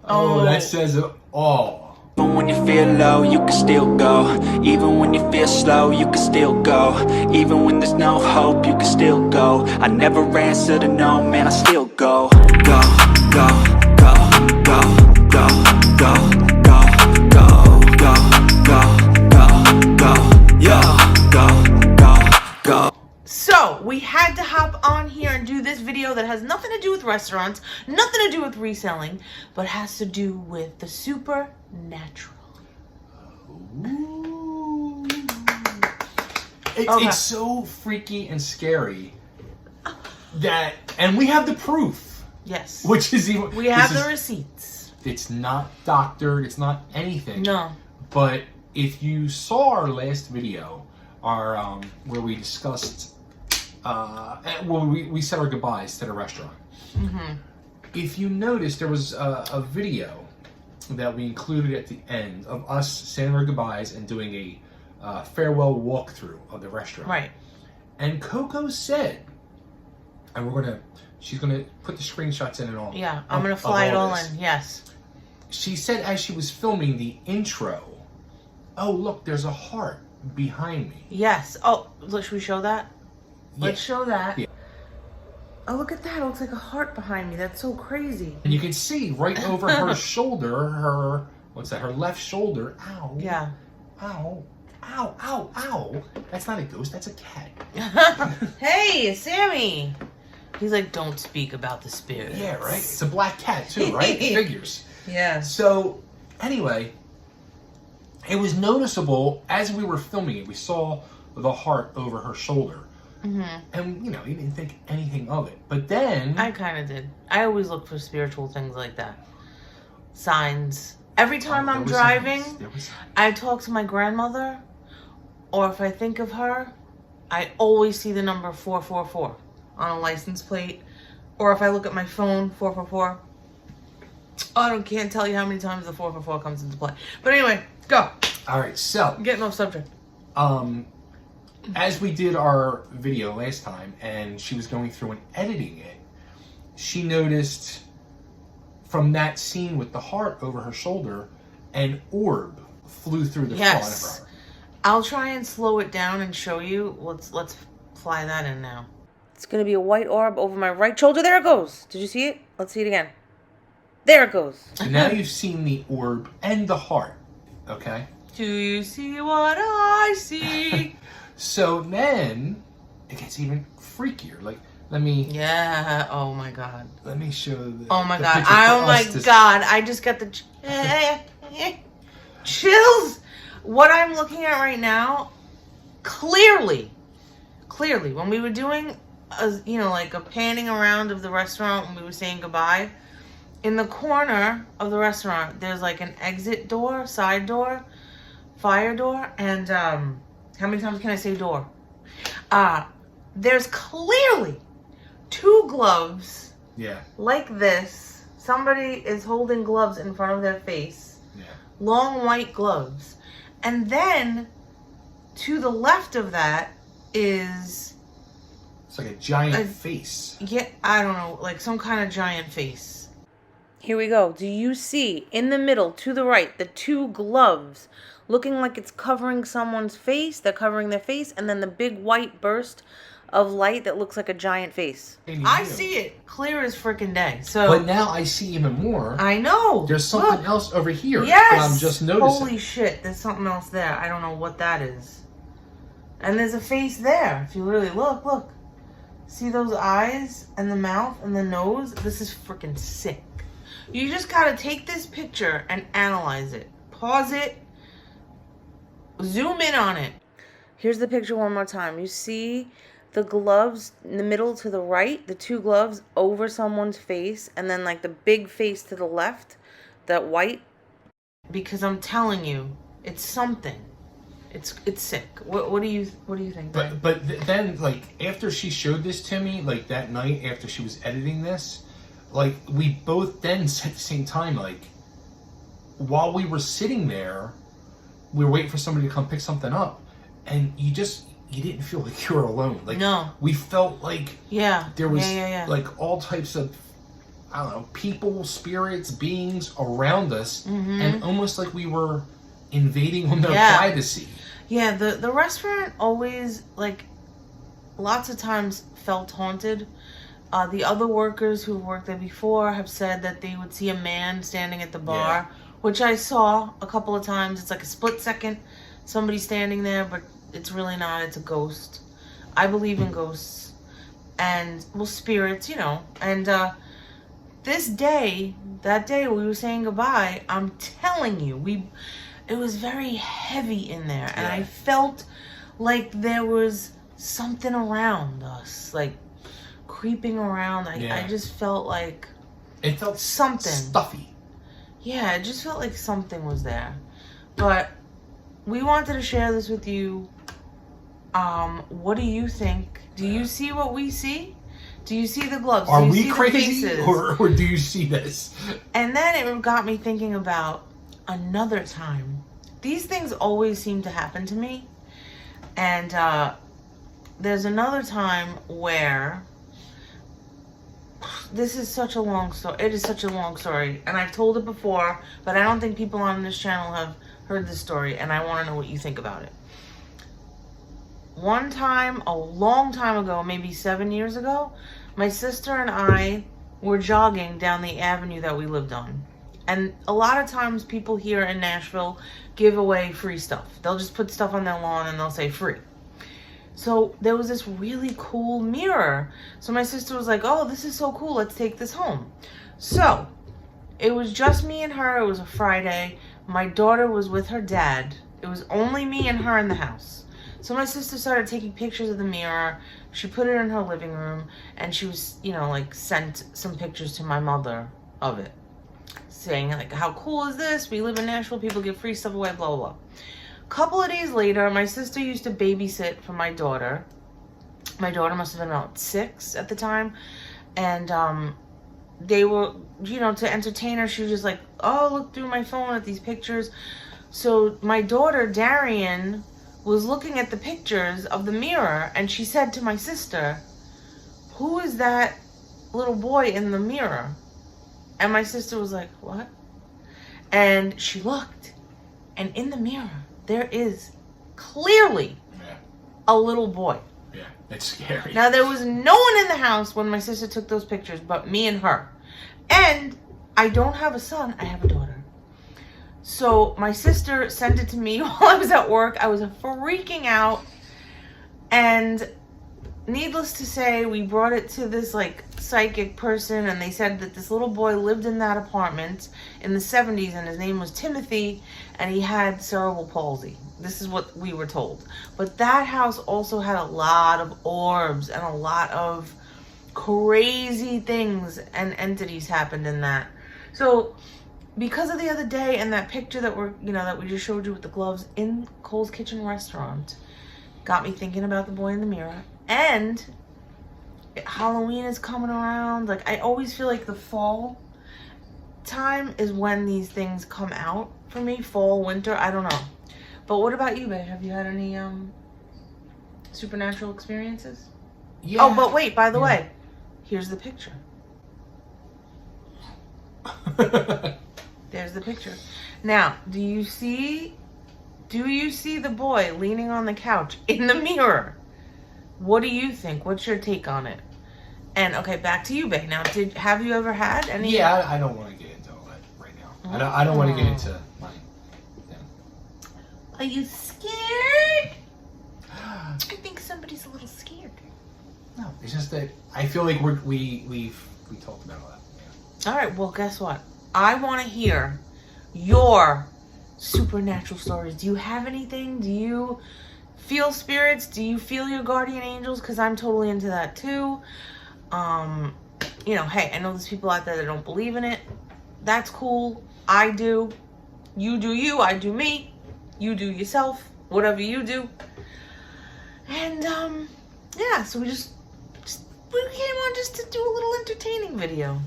Oh, that says it all. Even when you feel low, you can still go. Even when you feel slow, you can still go. Even when there's no hope, you can still go. I never answer to no, man, I still go. Go, go, go, go, go, go, go, go, go, go, go, go, yo, go, go, go. So, we had to hop on here and do this video that has nothing to do with restaurants, nothing to do with reselling, but has to do with the supernatural. Ooh. Okay. It's so freaky and scary that, and we have the proof. Yes. Which is even... We have the receipts. It's not doctored, it's not anything. No. But if you saw our last video, our where we discussed, we said our goodbyes to the restaurant. Mm-hmm. If you noticed, there was a video that we included at the end of us saying our goodbyes and doing a farewell walkthrough of the restaurant. Right. And Coco said, and she's gonna put the screenshots in and all. Yeah, I'm gonna fly it all in. Yes. She said as she was filming the intro, "Oh look, there's a heart behind me." Yes. Oh, should we show that? Yeah. Let's show that. Yeah. Oh, look at that. It looks like a heart behind me. That's so crazy. And you can see right over her shoulder, her left shoulder. Ow. Yeah. Ow. Ow, ow, ow. That's not a ghost, that's a cat. Hey, Sammy. He's like, don't speak about the spirit. Yeah, right? It's a black cat too, right? Figures. Yeah. So, anyway, it was noticeable as we were filming it. We saw the heart over her shoulder. Mm-hmm. And, you didn't think anything of it. But then... I kind of did. I always look for spiritual things like that. Signs. Every time I'm driving, I talk to my grandmother, or if I think of her, I always see the number 444 on a license plate. Or if I look at my phone, 444. I can't tell you how many times the 444 comes into play. But anyway, go. All right, so... I'm getting off subject. As we did our video last time, and she was going through and editing it, she noticed from that scene with the heart over her shoulder, an orb flew through the front of her. I'll try and slow it down and show you. Let's fly that in now. It's going to be a white orb over my right shoulder. There it goes. Did you see it? Let's see it again. There it goes. So now you've seen the orb and the heart, okay? Do you see what I see? So then it gets even freakier. Like, let me... Yeah. Oh, my God. Let me show the... Oh, my God. Oh, my God. I just got the chills. What I'm looking at right now, clearly, when we were doing, like a panning around of the restaurant when we were saying goodbye, in the corner of the restaurant, there's like an exit door, side door, fire door, and how many times can I say door? There's clearly 2 gloves. Yeah. Like this. Somebody is holding gloves in front of their face. Yeah. Long white gloves. And then to the left of that is... It's like a giant face. Yeah, I don't know. Like some kind of giant face. Here we go. Do you see in the middle to the right the 2 gloves looking like it's covering someone's face? They're covering their face. And then the big white burst of light that looks like a giant face. I see it clear as freaking day. So, but now I see even more. I know. There's something else over here. Yes. That I'm just noticing. Holy shit. There's something else there. I don't know what that is. And there's a face there. If you really look. See those eyes and the mouth and the nose? This is freaking sick. You just gotta take this picture and analyze it. Pause it. Zoom in on it. Here's the picture one more time. You see the gloves in the middle to the right, the 2 gloves over someone's face, and then like the big face to the left, that white. Because I'm telling you, it's something. It's sick. What do you think? But then like after she showed this to me, like that night after she was editing this, like we both then said at the same time, like while we were sitting there, we were waiting for somebody to come pick something up, and you didn't feel like you were alone. Like, no. We felt like there was yeah. like all types of, I don't know, people, spirits, beings around us, and almost like we were invading on their privacy. Yeah, the restaurant always, like, lots of times felt haunted. The other workers who worked there before have said that they would see a man standing at the bar, which I saw a couple of times. It's like a split second, somebody standing there, but it's really not. It's a ghost. I believe in ghosts and, well, spirits, you know. And this day, that day we were saying goodbye, I'm telling you, it was very heavy in there. And I felt like there was something around us, like creeping around. I just felt like it felt something stuffy. Yeah, it just felt like something was there. But we wanted to share this with you. What do you think? Do you see what we see? Do you see the gloves? Are do you we see crazy, the faces? or do you see this? And then it got me thinking about another time. These things always seem to happen to me. And there's another time where this is such a long story. It is such a long story. And I've told it before, but I don't think people on this channel have heard this story. And I want to know what you think about it. One time, a long time ago, maybe 7 years ago, my sister and I were jogging down the avenue that we lived on. And a lot of times people here in Nashville give away free stuff. They'll just put stuff on their lawn and they'll say free. So there was this really cool mirror. So my sister was like, oh, this is so cool. Let's take this home. So it was just me and her. It was a Friday. My daughter was with her dad. It was only me and her in the house. So my sister started taking pictures of the mirror. She put it in her living room, and she was, you know, like, sent some pictures to my mother of it, saying, like, how cool is this? We live in Nashville. People give free stuff away, blah, blah, blah. A couple of days later, my sister used to babysit for my daughter. My daughter must have been about 6 at the time. And they were, you know, to entertain her, she was just like, oh, look through my phone at these pictures. So my daughter, Darian, was looking at the pictures of the mirror, and she said to my sister, who is that little boy in the mirror? And my sister was like, what? And she looked, and in the mirror, there is clearly a little boy. Yeah, it's scary. Now, there was no one in the house when my sister took those pictures but me and her. And I don't have a son, I have a daughter. So my sister sent it to me while I was at work. I was freaking out. And needless to say, we brought it to this, like, psychic person, and they said that this little boy lived in that apartment in the 70s, and his name was Timothy, and he had cerebral palsy. This is what we were told. But that house also had a lot of orbs and a lot of crazy things and entities happened in that. So because of the other day and that picture that that we just showed you with the gloves in Cole's Kitchen restaurant, got me thinking about the boy in the mirror. And Halloween is coming around. Like, I always feel like the fall time is when these things come out for me. Fall, winter, I don't know. But what about you, babe? Have you had any supernatural experiences? Yeah. Oh, but wait, by the way, here's the picture. There's the picture. Now, do you see the boy leaning on the couch in the mirror? What do you think? What's your take on it? And okay, back to you, babe. Now, have you ever had any? Yeah, I don't want to get into all that right now. I don't want to get into my. Yeah. Are you scared? I think somebody's a little scared. No, it's just that I feel like we've talked about all that. Yeah. All right. Well, guess what? I want to hear your supernatural stories. Do you have anything? Do you feel spirits? Do you feel your guardian angels? Because I'm totally into that too. Hey, I know there's people out there that don't believe in it. That's cool. I do. You do you. I do me. You do yourself. Whatever you do. And, so we came on just to do a little entertaining video.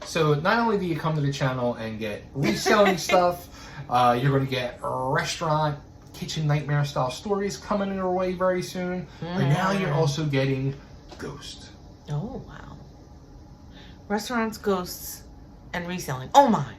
So not only do you come to the channel and get reselling stuff, you're going to get restaurant, kitchen nightmare style stories coming your way very soon. But now you're also getting ghost. Oh, wow. restaurants, ghosts, and reselling. Oh my.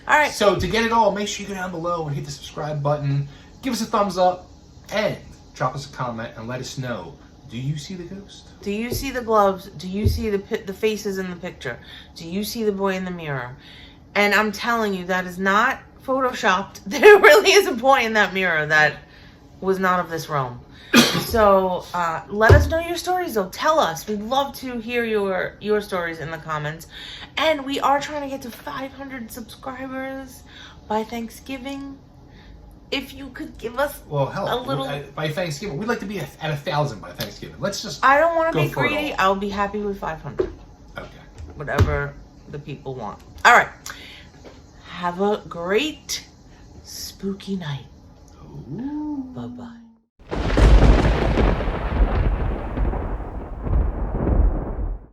All right. So to get it all, make sure you go down below and hit the subscribe button. Give us a thumbs up and drop us a comment and let us know. Do you see the ghost? Do you see the gloves? Do you see the faces in the picture? Do you see the boy in the mirror? And I'm telling you, that is not photoshopped. There really is a boy in that mirror that was not of this realm. So let us know your stories, though. Tell us. We'd love to hear your stories in the comments. And we are trying to get to 500 subscribers by Thanksgiving. If you could give us a little... by Thanksgiving. We'd like to be at 1,000 by Thanksgiving. Let's just I don't want to be go for it greedy. all. I'll be happy with 500. Okay. Whatever the people want. All right. Have a great spooky night. Ooh. Bye-bye.